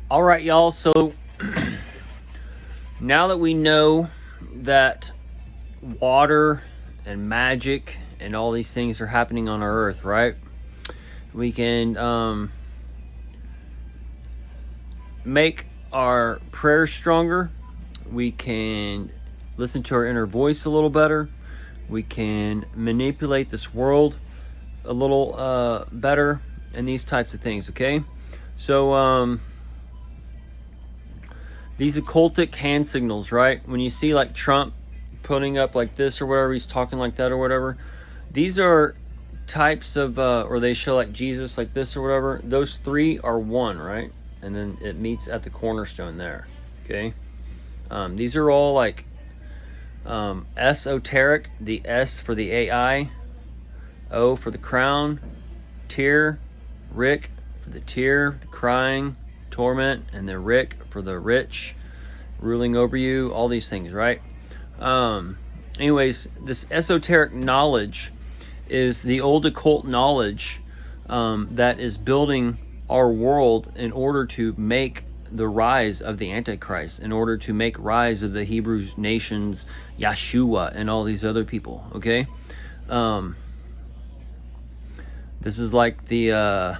All right, y'all. So now that we know that water and magic and all these things are happening on our earth, right? We can make our prayers stronger. We can listen to our inner voice a little better. We can manipulate this world a little better, and these types of things, okay? So these occultic hand signals, right? When you see like Trump putting up like this or whatever, he's talking like that or whatever, these are types of or they show like Jesus like this or whatever. Those three are one, right? And then it meets at the cornerstone there, okay? These are all like esoteric. The S for the AI, O for the crown, tear, Rick for the tear, the crying, torment, and the Rick for the rich ruling over you, all these things, right? Anyways, this esoteric knowledge is the old occult knowledge that is building our world in order to make the rise of the Antichrist, in order to make rise of the Hebrew nations, Yeshua, and all these other people, okay? This is like the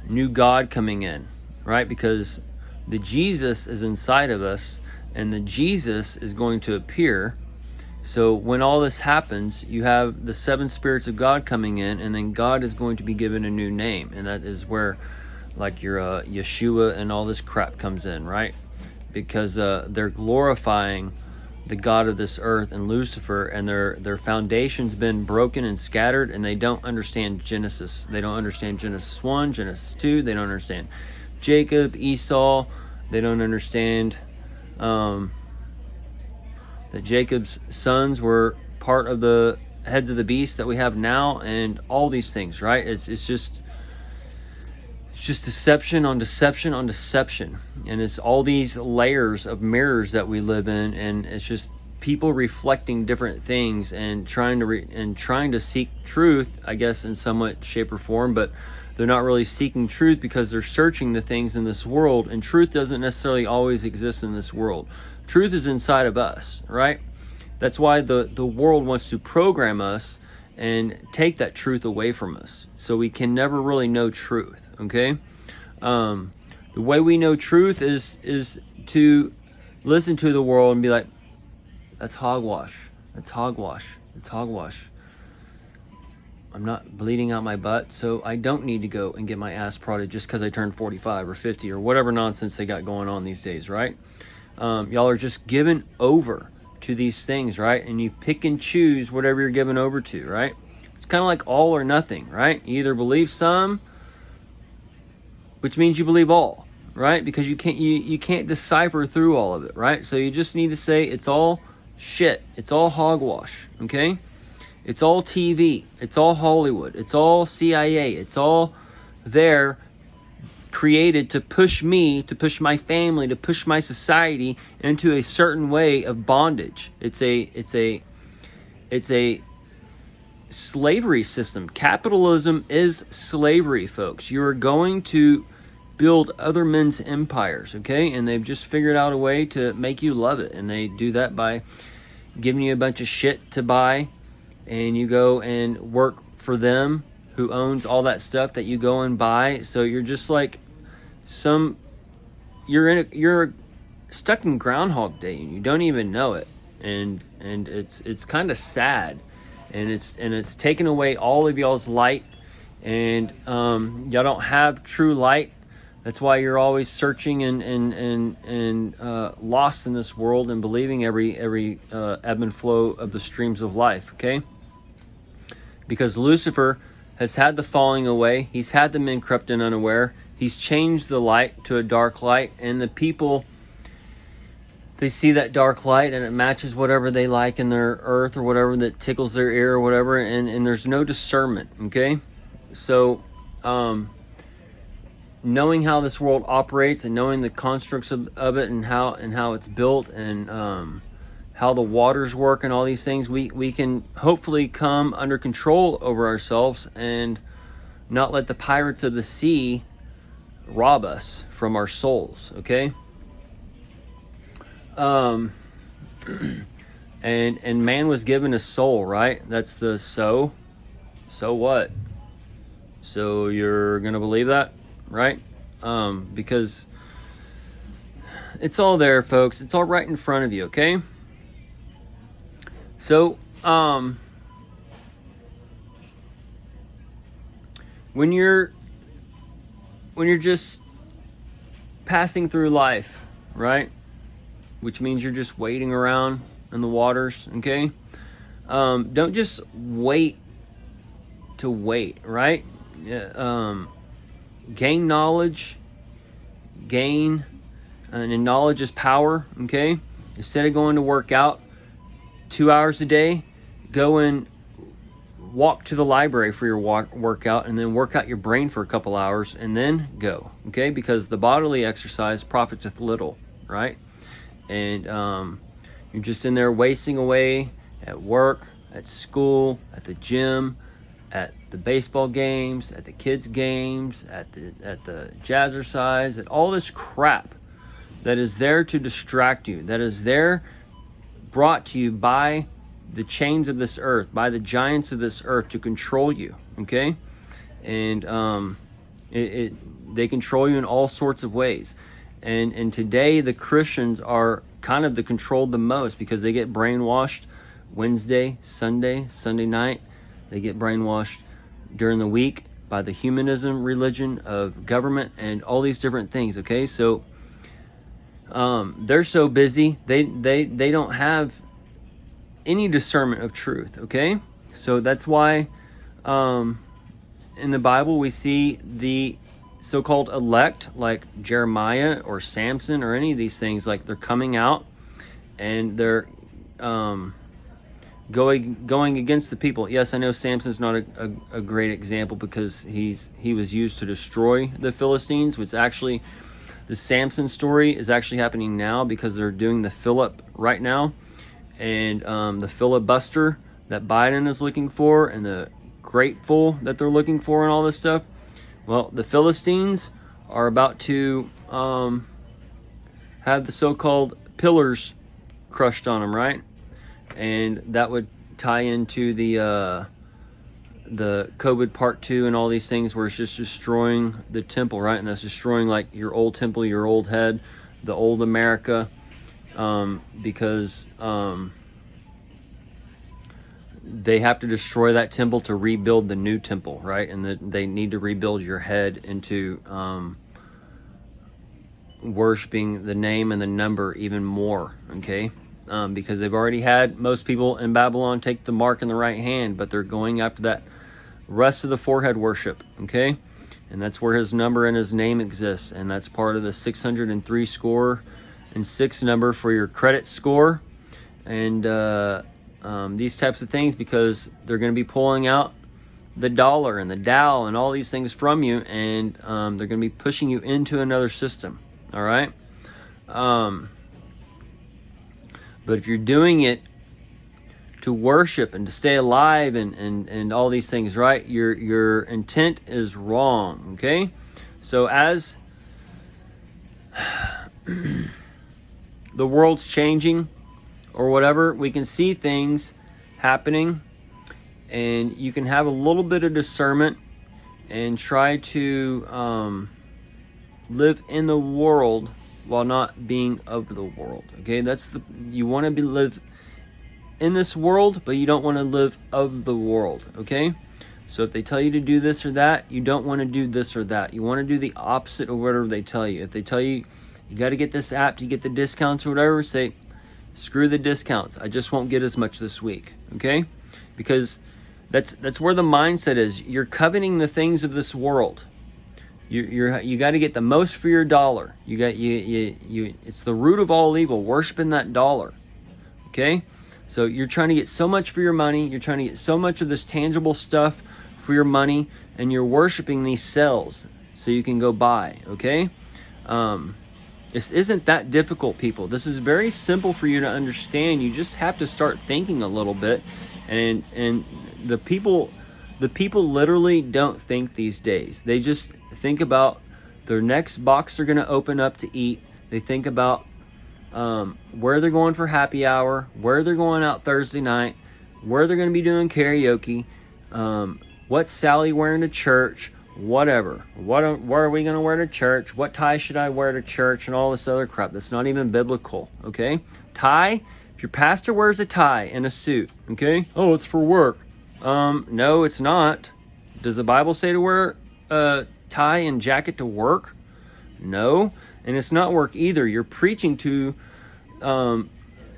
new God coming in, right? Because the Jesus is inside of us, and the Jesus is going to appear. So when all this happens, you have the seven spirits of God coming in, and then God is going to be given a new name, and that is where like your Yeshua and all this crap comes in, right? Because they're glorifying the God of this earth and Lucifer, and their foundation's been broken and scattered, and they don't understand Genesis. They don't understand Genesis 1, Genesis 2. They don't understand Jacob, Esau. They don't understand that Jacob's sons were part of the heads of the beast that we have now, and all these things, right? It's just deception on deception on deception, and it's all these layers of mirrors that we live in, and it's just people reflecting different things and trying to seek truth, I guess, in somewhat shape or form, but they're not really seeking truth because they're searching the things in this world, and truth doesn't necessarily always exist in this world. Truth is inside of us, right? That's why the world wants to program us and take that truth away from us, so we can never really know truth, okay? The way we know truth is to listen to the world and be like, that's hogwash, that's hogwash, it's hogwash. I'm not bleeding out my butt, so I don't need to go and get my ass prodded just because I turned 45 or 50 or whatever nonsense they got going on these days, right? Y'all are just given over to these things, right? And you pick and choose whatever you're given over to, right? It's kind of like all or nothing, right? You either believe some, which means you believe all, right? Because you can't decipher through all of it, right? So you just need to say it's all shit. It's all hogwash, okay? It's all TV. It's all Hollywood. It's all CIA. It's all there created to push me, to push my family, to push my society into a certain way of bondage. It's a slavery system. Capitalism is slavery, folks. You are going to build other men's empires, okay? And they've just figured out a way to make you love it. And they do that by giving you a bunch of shit to buy, and you go and work for them, who owns all that stuff that you go and buy. So you're just like you're stuck in Groundhog Day, and you don't even know it, and it's kind of sad, and it's taken away all of y'all's light, and y'all don't have true light. That's why you're always searching and lost in this world, and believing every ebb and flow of the streams of life, okay? Because Lucifer has had the falling away. He's had the men corrupt and unaware. He's changed the light to a dark light, and the people, they see that dark light, and it matches whatever they like in their earth or whatever that tickles their ear or whatever, and there's no discernment, okay? So knowing how this world operates, and knowing the constructs of it, and how it's built, and how the waters work, and all these things, we can hopefully come under control over ourselves, and not let the pirates of the sea rob us from our souls, okay? And man was given a soul, right? That's the so what? So you're gonna believe that, right? Because it's all there, folks. It's all right in front of you, okay? So when you're just passing through life, right? Which means you're just waiting around in the waters, okay? Don't just wait to wait, right? Gain knowledge, and knowledge is power, okay? Instead of going to work out 2 hours a day, go and walk to the library for your workout, and then work out your brain for a couple hours, and then go, okay? Because the bodily exercise profiteth little, right? And you're just in there wasting away at work, at school, at the gym, at the baseball games, at the kids' games, at the jazzercise, at all this crap that is there to distract you, that is there brought to you by the chains of this earth, by the giants of this earth to control you, okay? And they control you in all sorts of ways. And today the Christians are kind of controlled the most because they get brainwashed Wednesday, Sunday night. They get brainwashed during the week by the humanism religion of government and all these different things, okay? So they're so busy, they don't have any discernment of truth, okay? So that's why in the Bible we see the so-called elect, like Jeremiah or Samson or any of these things, like they're coming out and they're going against the people. Yes, I know Samson's not a great example because he was used to destroy the Philistines, which actually the Samson story is actually happening now because they're doing the Philip right now, and the filibuster that Biden is looking for and the grateful that they're looking for and all this stuff. Well, the Philistines are about to have the so-called pillars crushed on them, right? And that would tie into the COVID part 2 and all these things where it's just destroying the temple, right? And that's destroying like your old temple, your old head, the old America, because they have to destroy that temple to rebuild the new temple, right? And they need to rebuild your head into worshiping the name and the number even more, okay? Because they've already had most people in Babylon take the mark in the right hand, but they're going after that rest of the forehead worship, okay? And that's where his number and his name exists, and that's part of the 603 score and 6 number for your credit score, and these types of things, because they're going to be pulling out the dollar and the Dow and all these things from you, and they're going to be pushing you into another system, all right? But if you're doing it to worship and to stay alive and all these things, right, your intent is wrong, okay? So as the world's changing or whatever, we can see things happening, and you can have a little bit of discernment and try to live in the world while not being of the world, okay? You want to live in this world, but you don't want to live of the world, okay? So if they tell you to do this or that, you don't want to do this or that. You want to do the opposite of whatever they tell you. If they tell you, you got to get this app to get the discounts or whatever, say, screw the discounts. I just won't get as much this week, okay? Because that's where the mindset is. You're coveting the things of this world. You got to get the most for your dollar. It's the root of all evil, worshiping that dollar. Okay? So you're trying to get so much for your money, you're trying to get so much of this tangible stuff for your money, and you're worshiping these cells so you can go buy, okay? This isn't that difficult, people. This is very simple for you to understand. You just have to start thinking a little bit, and the people literally don't think these days. They just think about their next box they're going to open up to eat. They think about where they're going for happy hour, where they're going out Thursday night, where they're going to be doing karaoke, what's Sally wearing to church, whatever. What are we going to wear to church? What tie should I wear to church? And all this other crap that's not even biblical, okay? Tie, if your pastor wears a tie and a suit, okay? Oh, it's for work. No, it's not. Does the Bible say to wear a tie and jacket to work? No. And it's not work either. You're preaching to the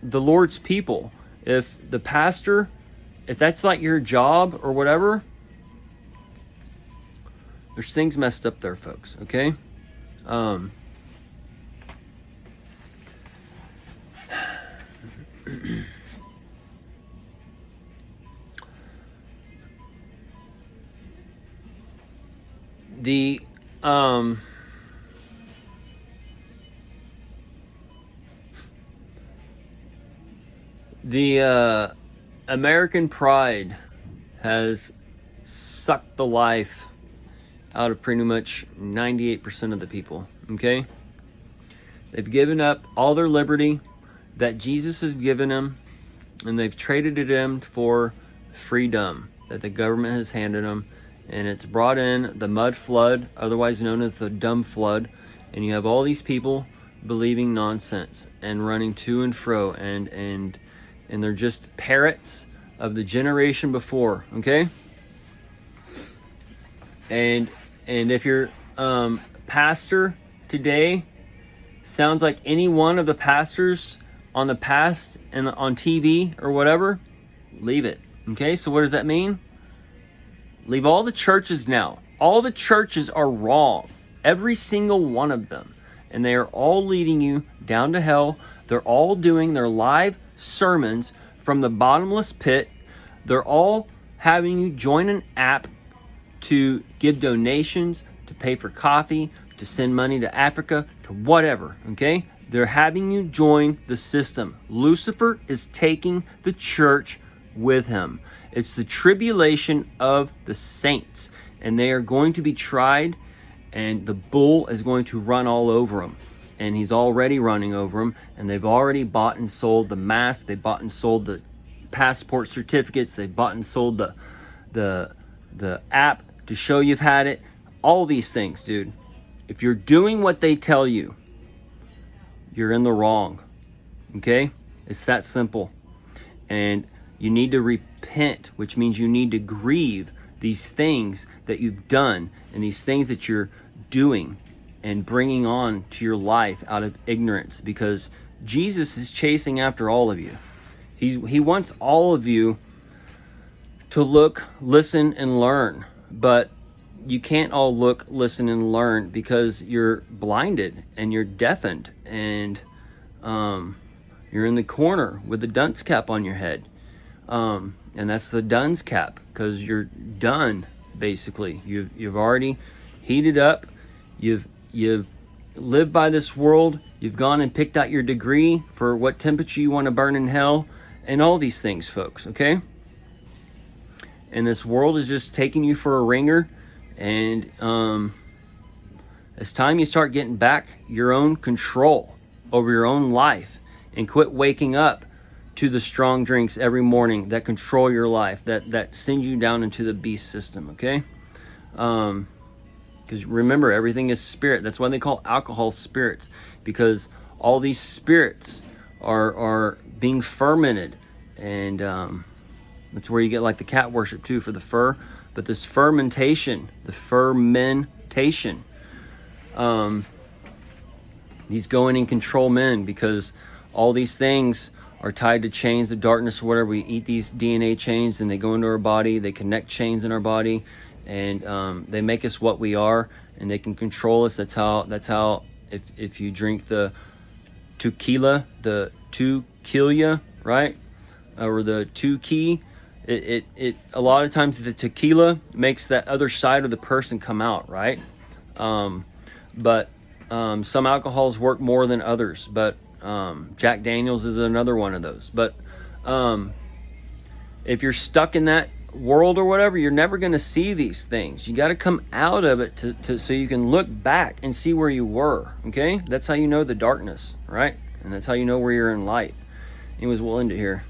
Lord's people. If the pastor, if that's like your job or whatever, there's things messed up there, folks, okay? The American pride has sucked the life out of pretty much 98% of the people, okay? They've given up all their liberty that Jesus has given them, and they've traded it in for freedom that the government has handed them, and it's brought in the mud flood, otherwise known as the dumb flood, and you have all these people believing nonsense and running to and fro, and they're just parrots of the generation before, okay? And if your pastor today sounds like any one of the pastors on the past and on TV or whatever, leave it, okay? So what does that mean? Leave all the churches now. All the churches are wrong, every single one of them, and they are all leading you down to hell. They're all doing their live sermons from the bottomless pit. They're all having you join an app to give donations, to pay for coffee, to send money to Africa, to whatever, okay? They're having you join the system. Lucifer is taking the church with him. It's the tribulation of the saints, and they are going to be tried, and the bull is going to run all over them. And he's already running over them, and they've already bought and sold the mask. They bought and sold the passport certificates. They bought and sold the app to show you've had it. All these things, dude. If you're doing what they tell you, you're in the wrong. Okay? It's that simple. And you need to repent, which means you need to grieve these things that you've done and these things that you're doing and bringing on to your life out of ignorance, because Jesus is chasing after all of you. He wants all of you to look, listen, and learn. But you can't all look, listen, and learn because you're blinded and you're deafened, and you're in the corner with the dunce cap on your head. And that's the dunce cap, because you're done, basically. You've already heated up. You've lived by this world. You've gone and picked out your degree for what temperature you want to burn in hell, and all these things, folks, okay? And this world is just taking you for a ringer, and it's time you start getting back your own control over your own life and quit waking up to the strong drinks every morning that control your life, that send you down into the beast system, okay? Because remember, everything is spirit. That's why they call alcohol spirits, because all these spirits are being fermented, and that's where you get like the cat worship too for the fur. But this fermentation, these go in and control men, because all these things are tied to chains of darkness or whatever. We eat these DNA chains and they go into our body. They connect chains in our body, and they make us what we are, and they can control us. That's how if you drink the tequila, the tequila, right? Or the two-key, it a lot of times the tequila makes that other side of the person come out, right? But some alcohols work more than others, but Jack Daniels is another one of those. But if you're stuck in that world or whatever, you're never going to see these things. You got to come out of it to so you can look back and see where you were. Okay, that's how you know the darkness, right? And that's how you know where you're in light. Anyways, we'll end it here.